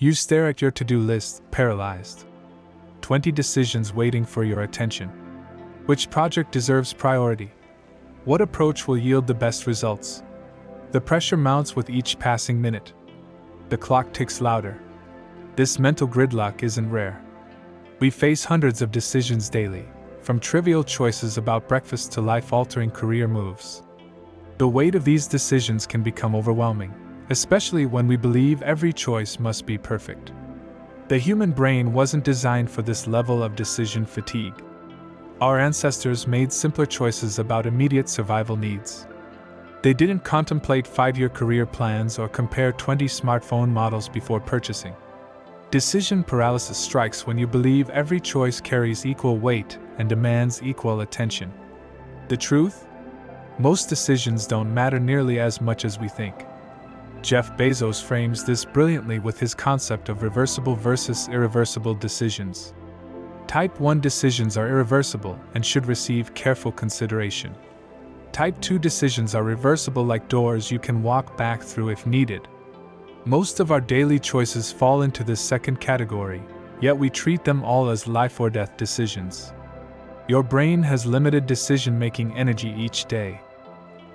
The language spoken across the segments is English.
You stare at your to-do list, paralyzed. 20 decisions waiting for your attention. Which project deserves priority? What approach will yield the best results? The pressure mounts with each passing minute. The clock ticks louder. This mental gridlock isn't rare. We face hundreds of decisions daily, from trivial choices about breakfast to life-altering career moves. The weight of these decisions can become overwhelming, especially when we believe every choice must be perfect. The human brain wasn't designed for this level of decision fatigue. Our ancestors made simpler choices about immediate survival needs. They didn't contemplate 5-year career plans or compare 20 smartphone models before purchasing. Decision paralysis strikes when you believe every choice carries equal weight and demands equal attention. The truth? Most decisions don't matter nearly as much as we think. Jeff Bezos frames this brilliantly with his concept of reversible versus irreversible decisions. Type 1 decisions are irreversible and should receive careful consideration. Type 2 decisions are reversible, like doors you can walk back through if needed. Most of our daily choices fall into this second category, yet we treat them all as life or death decisions. Your brain has limited decision-making energy each day.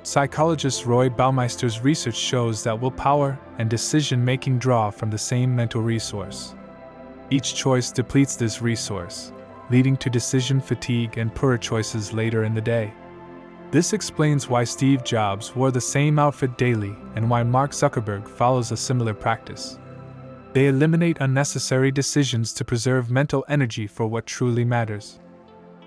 Psychologist Roy Baumeister's research shows that willpower and decision-making draw from the same mental resource. Each choice depletes this resource, leading to decision fatigue and poorer choices later in the day. This explains why Steve Jobs wore the same outfit daily and why Mark Zuckerberg follows a similar practice. They eliminate unnecessary decisions to preserve mental energy for what truly matters.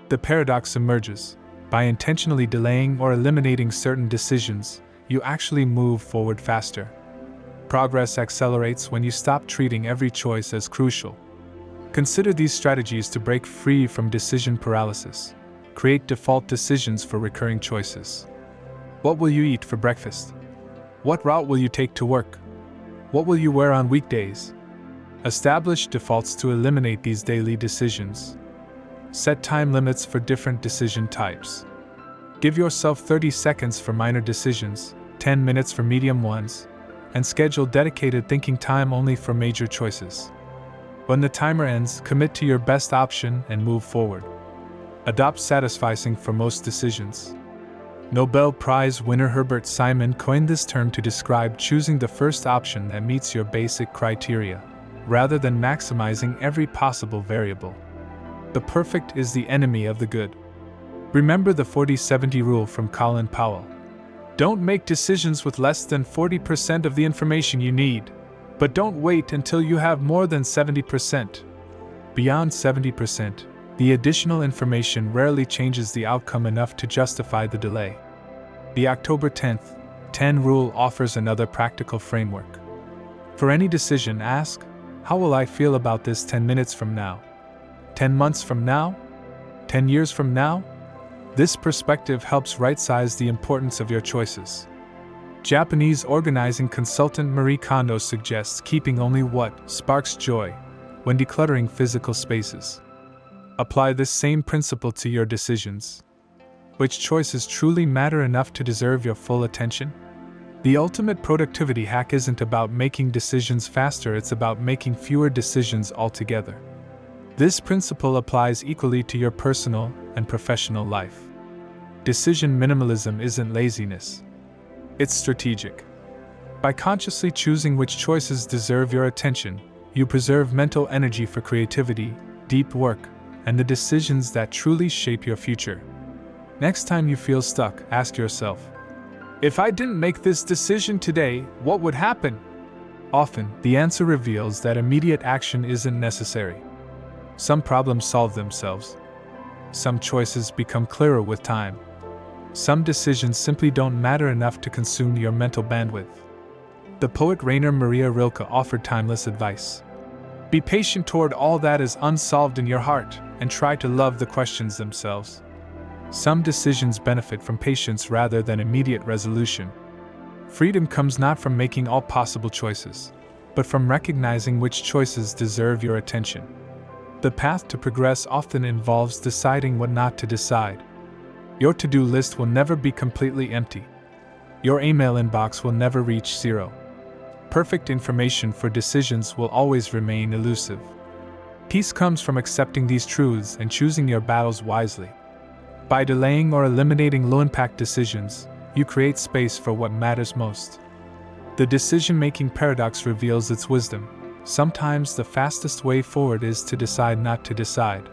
The paradox emerges. By intentionally delaying or eliminating certain decisions, you actually move forward faster. Progress accelerates when you stop treating every choice as crucial. Consider these strategies to break free from decision paralysis. Create default decisions for recurring choices. What will you eat for breakfast? What route will you take to work? What will you wear on weekdays? Establish defaults to eliminate these daily decisions. Set time limits for different decision types. Give yourself 30 seconds for minor decisions, 10 minutes for medium ones, and schedule dedicated thinking time only for major choices. When the timer ends, commit to your best option and move forward. Adopt satisficing for most decisions. Nobel Prize winner Herbert Simon coined this term to describe choosing the first option that meets your basic criteria, rather than maximizing every possible variable. The perfect is the enemy of the good. Remember the 40-70 rule from Colin Powell. Don't make decisions with less than 40% of the information you need, but don't wait until you have more than 70%. Beyond 70%, the additional information rarely changes the outcome enough to justify the delay. The October 10th, 10 rule offers another practical framework. For any decision, ask, how will I feel about this 10 minutes from now? 10 months from now? 10 years from now? This perspective helps right-size the importance of your choices. Japanese organizing consultant Marie Kondo suggests keeping only what sparks joy when decluttering physical spaces. Apply this same principle to your decisions. Which choices truly matter enough to deserve your full attention? The ultimate productivity hack isn't about making decisions faster, it's about making fewer decisions altogether. This principle applies equally to your personal and professional life. Decision minimalism isn't laziness. It's strategic. By consciously choosing which choices deserve your attention, you preserve mental energy for creativity, deep work, and the decisions that truly shape your future. Next time you feel stuck, ask yourself, if I didn't make this decision today, what would happen? Often, the answer reveals that immediate action isn't necessary. Some problems solve themselves. Some choices become clearer with time. Some decisions simply don't matter enough to consume your mental bandwidth. The poet Rainer Maria Rilke offered timeless advice. Be patient toward all that is unsolved in your heart, and try to love the questions themselves. Some decisions benefit from patience rather than immediate resolution. Freedom comes not from making all possible choices, but from recognizing which choices deserve your attention. The path to progress often involves deciding what not to decide. Your to-do list will never be completely empty. Your email inbox will never reach zero. perfect information for decisions will always remain elusive. Peace comes from accepting these truths and choosing your battles wisely. By delaying or eliminating low-impact decisions, you create space for what matters most. The decision-making paradox reveals its wisdom. Sometimes the fastest way forward is to decide not to decide.